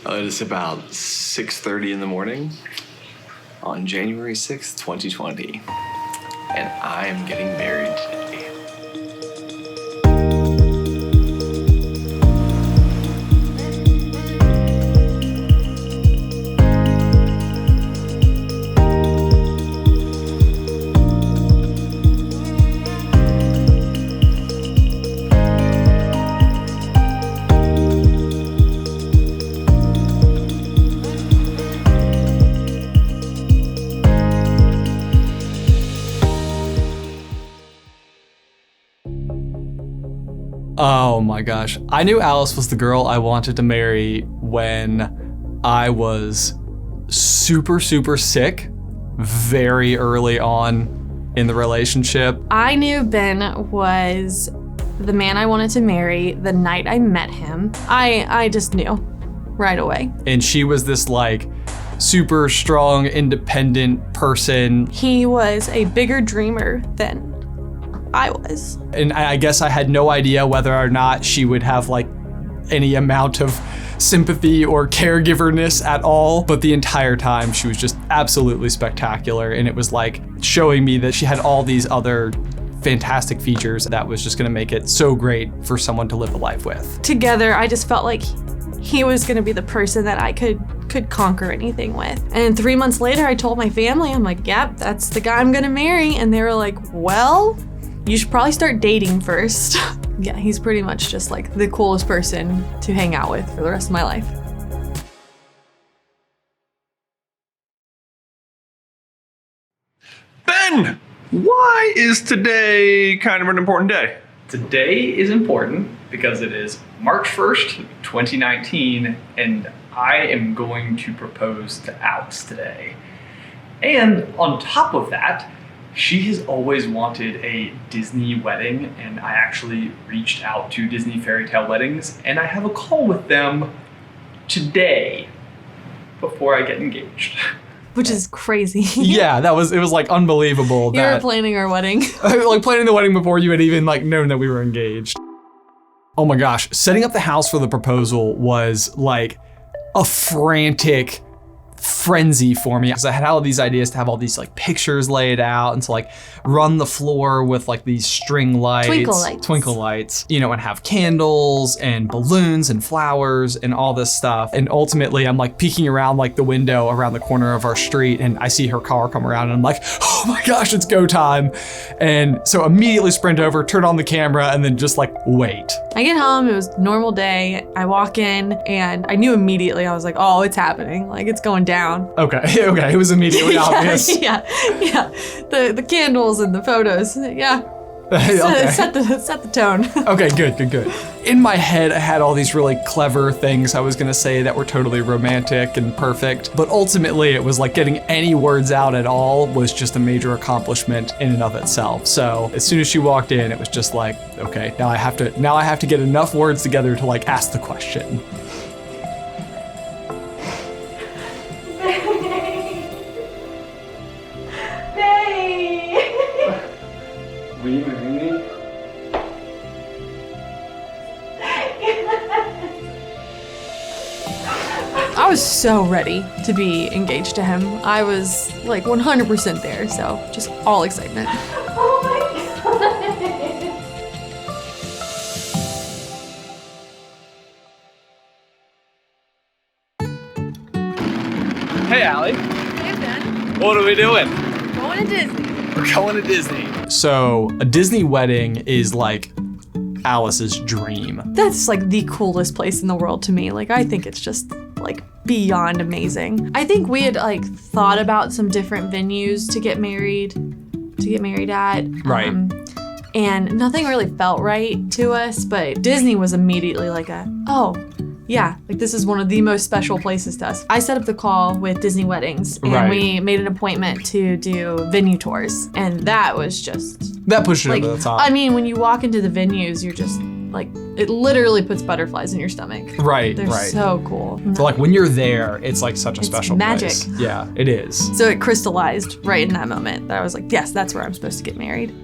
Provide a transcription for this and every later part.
It is about 6:30 in the morning on January 6th, 2020. And I am getting married today. Oh my gosh. I knew Alyce was the girl I wanted to marry when I was super sick very early on in the relationship. I knew Ben was the man I wanted to marry the night I met him. I just knew right away. And she was this like super strong, independent person. He was a bigger dreamer than I was. And I guess I had no idea whether or not she would have like any amount of sympathy or caregiverness at all. But the entire time she was just absolutely spectacular. And it was like showing me that she had all these other fantastic features that was just gonna make it so great for someone to live a life with. Together, I just felt like he was gonna be the person that I could conquer anything with. And 3 months later, I told my family, I'm like, yep, that's the guy I'm gonna marry. And they were like, well, you should probably start dating first. Yeah, he's pretty much just like the coolest person to hang out with for the rest of my life. Ben, why is today kind of an important day? Today is important because it is March 1st, 2019, and I am going to propose to Alyce today. And on top of that, she has always wanted a Disney wedding, and I actually reached out to Disney Fairy Tale Weddings, and I have a call with them today before I get engaged. Which is crazy. Yeah, it was like unbelievable. You were planning our wedding. Like planning the wedding before you had even like known that we were engaged. Oh my gosh, setting up the house for the proposal was like a frantic frenzy for me because I had all these ideas to have all these like pictures laid out and to like run the floor with like these string lights, twinkle lights, you know, and have candles and balloons and flowers and all this stuff. And ultimately I'm like peeking around like the window around the corner of our street and I see her car come around and I'm like, oh my gosh, it's go time. And so immediately sprint over, turn on the camera and then just like wait. I get home, it was a normal day. I walk in and I knew immediately, I was like, oh, it's happening. Like it's going down. Okay, it was immediately obvious. Yeah. The candles and the photos, yeah. Okay. Set the tone. Okay, good. In my head, I had all these really clever things I was gonna say that were totally romantic and perfect, but ultimately it was like getting any words out at all was just a major accomplishment in and of itself. So as soon as she walked in, it was just like, okay, now I have to get enough words together to like ask the question. Will you marry me? I was so ready to be engaged to him. I was like 100% there, so just all excitement. Oh my God. Hey, Allie. Hey, Ben. What are we doing? Going to Disney. We're going to Disney. So a Disney wedding is like Alyce's dream. That's like the coolest place in the world to me. Like, I think it's just like beyond amazing. I think we had like thought about some different venues to get married at. Right. And nothing really felt right to us, but Disney was immediately like yeah, like this is one of the most special places to us. I set up the call with Disney Weddings and we made an appointment to do venue tours. And that was just... That pushed it like, over the top. I mean, when you walk into the venues, you're just like, it literally puts butterflies in your stomach. Right, They're so cool. So like when you're there, it's like such a special magic. place. Yeah, it is. So it crystallized right in that moment that I was like, yes, that's where I'm supposed to get married.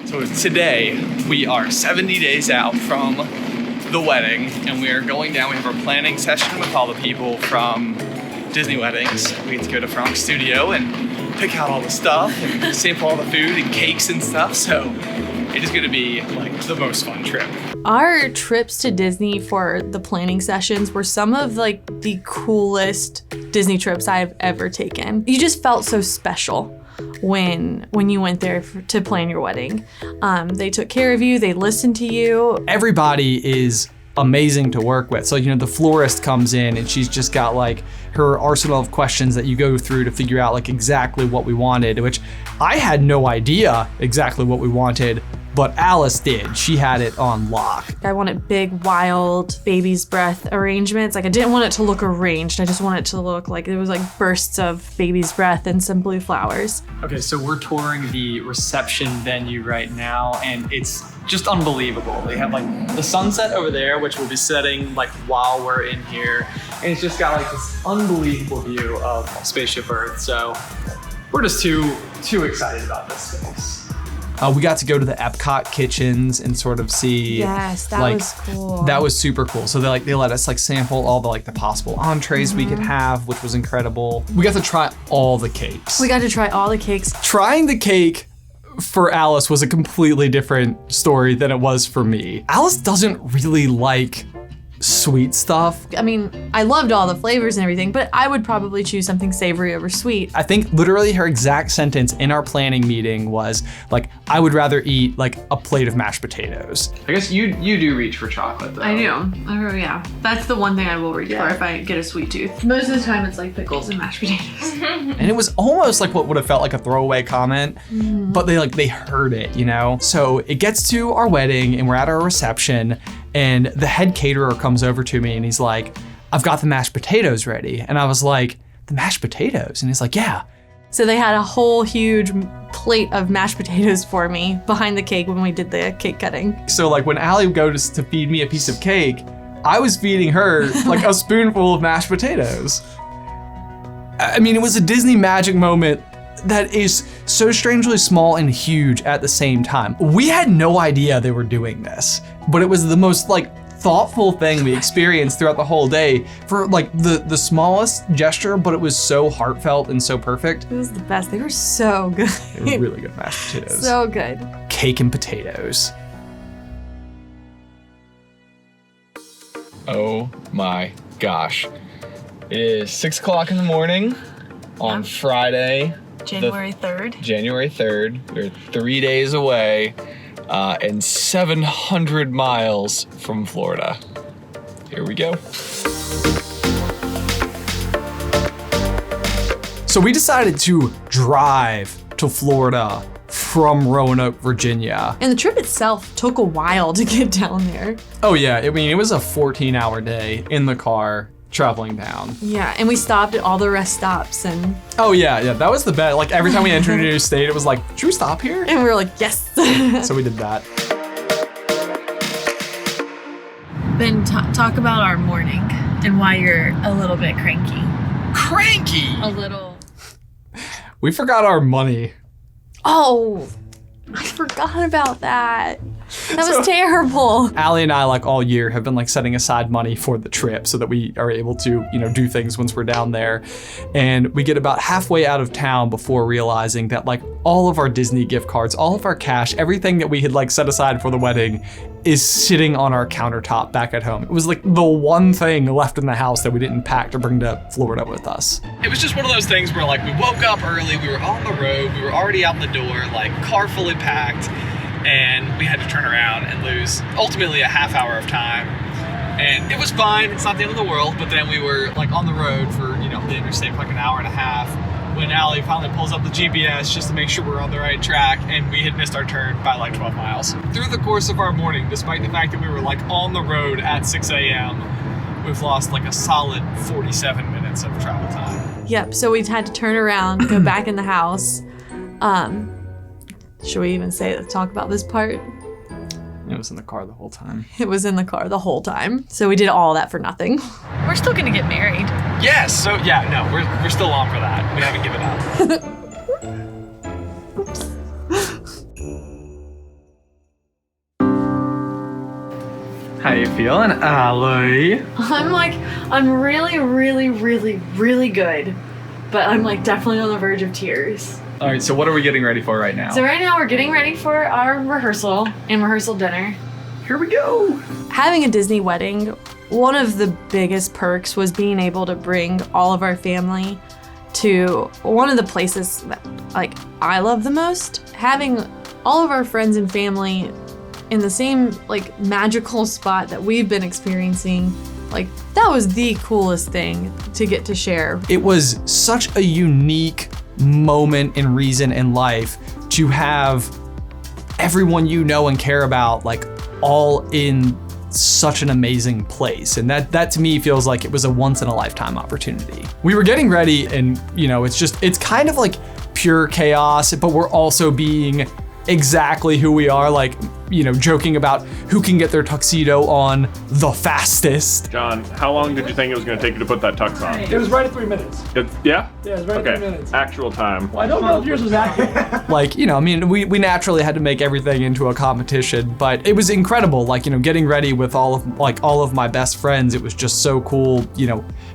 So today we are 70 days out from the wedding, and we are going down. We have our planning session with all the people from Disney Weddings. We get to go to Frank's studio and pick out all the stuff and sample all the food and cakes and stuff. So it is going to be like the most fun trip. Our trips to Disney for the planning sessions were some of like the coolest Disney trips I've ever taken. You just felt so special when you went there to plan your wedding. They took care of you, they listened to you. Everybody is amazing to work with. So, you know, the florist comes in and she's just got like her arsenal of questions that you go through to figure out like exactly what we wanted, which I had no idea exactly what we wanted, but Alyce did. She had it on lock. I wanted big, wild baby's breath arrangements. Like I didn't want it to look arranged. I just wanted it to look like there was like bursts of baby's breath and some blue flowers. Okay, so we're touring the reception venue right now, and it's just unbelievable. They have like the sunset over there, which will be setting like while we're in here. And it's just got like this unbelievable view of Spaceship Earth. So we're just too excited about this space. We got to go to the Epcot kitchens and sort of see. Yes, that like, was cool. That was super cool. So they let us like sample all the possible entrees we could have, which was incredible. We got to try all the cakes. We got to try all the cakes. Trying the cake for Alyce was a completely different story than it was for me. Alyce doesn't really like sweet stuff. I mean, I loved all the flavors and everything, but I would probably choose something savory over sweet. I think literally her exact sentence in our planning meeting was like, I would rather eat like a plate of mashed potatoes. I guess you do reach for chocolate though. I do. Oh, yeah. That's the one thing I will reach for if I get a sweet tooth. Most of the time it's like pickles and mashed potatoes. And it was almost like what would have felt like a throwaway comment, but they heard it, you know? So it gets to our wedding and we're at our reception, and the head caterer comes over to me and he's like, I've got the mashed potatoes ready. And I was like, the mashed potatoes? And he's like, yeah. So they had a whole huge plate of mashed potatoes for me behind the cake when we did the cake cutting. So like when Allie goes to feed me a piece of cake, I was feeding her like a spoonful of mashed potatoes. I mean, it was a Disney magic moment that is so strangely small and huge at the same time. We had no idea they were doing this, but it was the most like thoughtful thing we experienced throughout the whole day for like the smallest gesture, but it was so heartfelt and so perfect. It was the best. They were so good. They were really good mashed potatoes. So good. Cake and potatoes. Oh my gosh. It is 6 o'clock in the morning on Friday. January 3rd. January 3rd. We're 3 days away and 700 miles from Florida. Here we go. So we decided to drive to Florida from Roanoke, Virginia. And the trip itself took a while to get down there. Oh yeah, I mean, it was a 14-hour day in the car traveling down. Yeah, and we stopped at all the rest stops and Oh yeah, that was the best. Like every time we entered a new state, it was like, should we stop here? we were like, yes. So we did that. Ben, talk about our morning and why you're a little bit cranky. Cranky! A little. We forgot our money. Oh, I forgot about that. That was terrible. Allie and I, like all year, have been like setting aside money for the trip so that we are able to, you know, do things once we're down there. And we get about halfway out of town before realizing that like all of our Disney gift cards, all of our cash, everything that we had like set aside for the wedding is sitting on our countertop back at home. It was like the one thing left in the house that we didn't pack to bring to Florida with us. It was just one of those things where like we woke up early, we were on the road, we were already out the door, like car fully packed, and we had to turn around and lose ultimately a half hour of time. And it was fine, it's not the end of the world, but then we were like on the road for, you know, the interstate for like an hour and a half when Allie finally pulls up the GPS just to make sure we're on the right track, and we had missed our turn by like 12 miles. Through the course of our morning, despite the fact that we were like on the road at 6 a.m., we've lost like a solid 47 minutes of travel time. Yep, so we had to turn around, go back in the house. Should we even talk about this part? It was in the car the whole time. It was in the car the whole time. So we did all that for nothing. We're still gonna get married. Yes, so yeah, no, we're still on for that. We haven't given up. How you feeling, Allie? I'm really good. But I'm definitely on the verge of tears. All right, so what are we getting ready for right now? So right now we're getting ready for our rehearsal and rehearsal dinner. Here we go. Having a Disney wedding, one of the biggest perks was being able to bring all of our family to one of the places that I love the most. Having all of our friends and family in the same magical spot that we've been experiencing, that was the coolest thing to get to share. It was such a unique moment and reason in life to have everyone you know and care about all in such an amazing place. And that to me feels like it was a once in a lifetime opportunity. We were getting ready and it's kind of pure chaos, but we're also being exactly who we are, joking about who can get their tuxedo on the fastest. John, how long did you think it was going to take you to put that tux on? It was right at 3 minutes. Yeah? Yeah, it was right at 3 minutes. Actual time. Well, I don't know if yours was accurate. We naturally had to make everything into a competition, but it was incredible. Getting ready with all of my best friends, it was just so cool,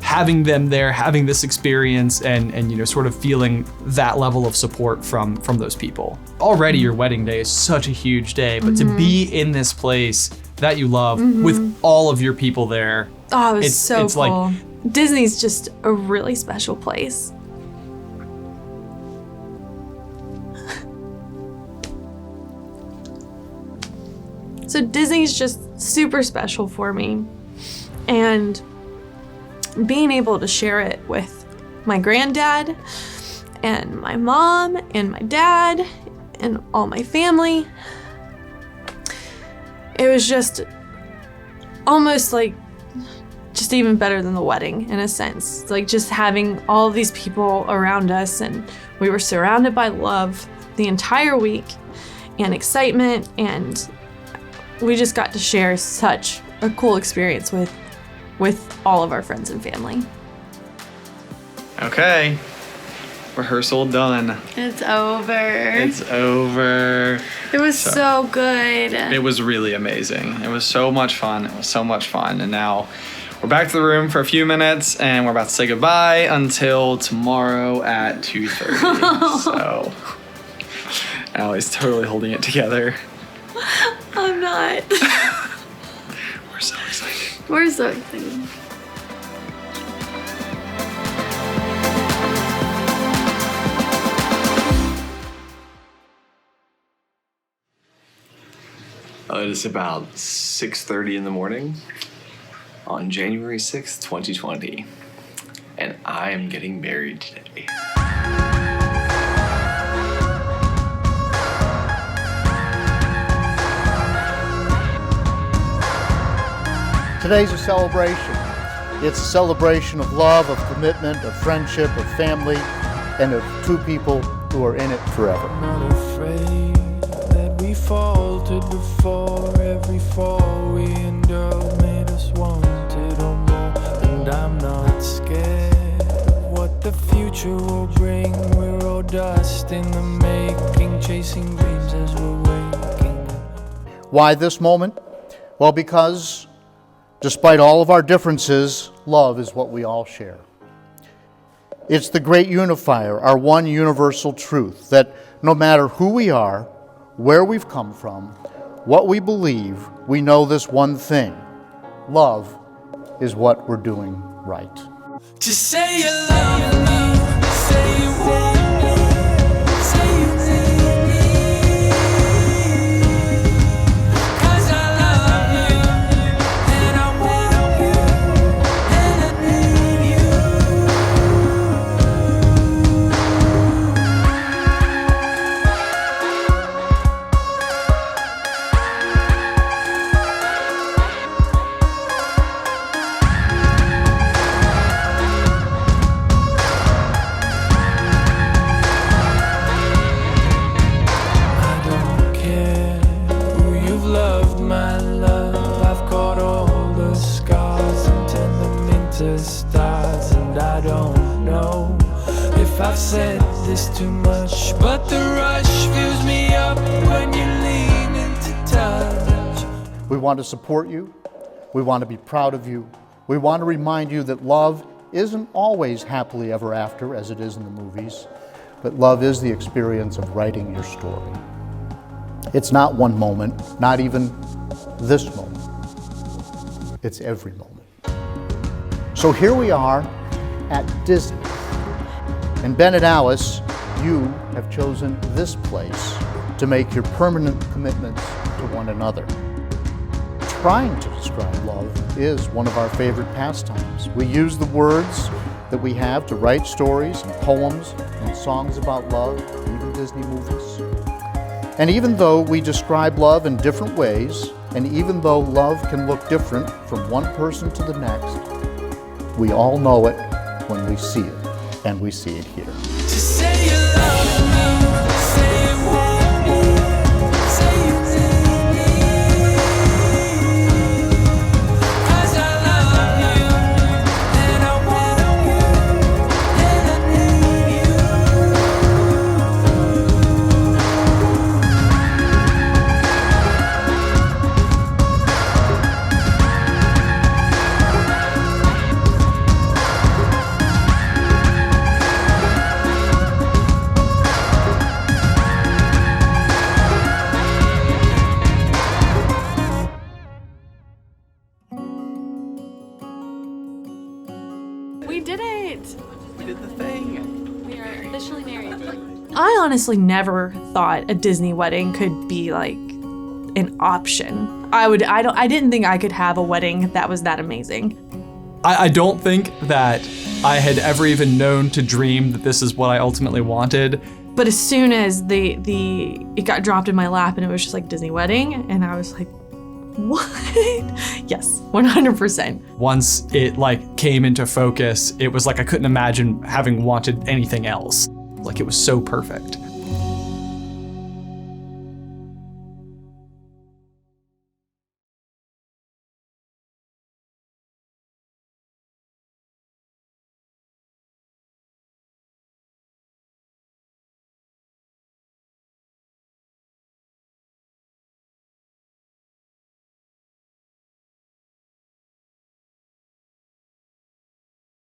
having them there, having this experience and sort of feeling that level of support from those people. Already your wedding day is such a huge day, but to be in this place that you love with all of your people there. Oh, it was so cool. Like, Disney's just a really special place. So Disney's just super special for me. And being able to share it with my granddad and my mom and my dad and all my family, it was just almost just even better than the wedding in a sense. Just having all of these people around us, and we were surrounded by love the entire week and excitement, and we just got to share such a cool experience with all of our friends and family. Okay. Rehearsal done. It's over. It's over. It was so good. It was really amazing. It was so much fun. It was so much fun. And now we're back to the room for a few minutes and we're about to say goodbye until tomorrow at 2:30. So Allie's totally holding it together. I'm not. We're so excited. We're so excited. It is about 6:30 in the morning on January 6th, 2020, and I am getting married today. Today's a celebration. It's a celebration of love, of commitment, of friendship, of family, and of two people who are in it forever. I'm not afraid that we faltered before. Every fall we endured made us wanted or more. And I'm not scared of what the future will bring. We're all dust in the making, chasing dreams as we're waking. Why this moment? Well, because despite all of our differences, love is what we all share. It's the great unifier, our one universal truth, that no matter who we are, where we've come from, what we believe, we know this one thing: love is what we're doing right. To say you love me, say you want me, say you need me. 'Cause I love you, and I want you, and I need you. I don't care who you've loved, my love. I've got all the scars and turned them into stars. And I don't know if I've said this too much, but the rush fills me up when you lean into touch. We want to support you We want to be proud of you. We want to remind you that love isn't always happily ever after as it is in the movies, but love is the experience of writing your story. It's not one moment, not even this moment. It's every moment. So here we are at Disney. And Ben and Alyce, you have chosen this place to make your permanent commitments to one another. Trying to describe love is one of our favorite pastimes. We use the words that we have to write stories and poems and songs about love, even Disney movies. And even though we describe love in different ways, and even though love can look different from one person to the next, we all know it when we see it, and we see it here. We did it! We did the thing. We are officially married. I honestly never thought a Disney wedding could be like an option. I didn't think I could have a wedding that was that amazing. I don't think that I had ever even known to dream that this is what I ultimately wanted. But as soon as it got dropped in my lap and it was just like Disney wedding, and I was like, what? Yes, 100%. Once it like came into focus, it was like I couldn't imagine having wanted anything else. Like it was so perfect.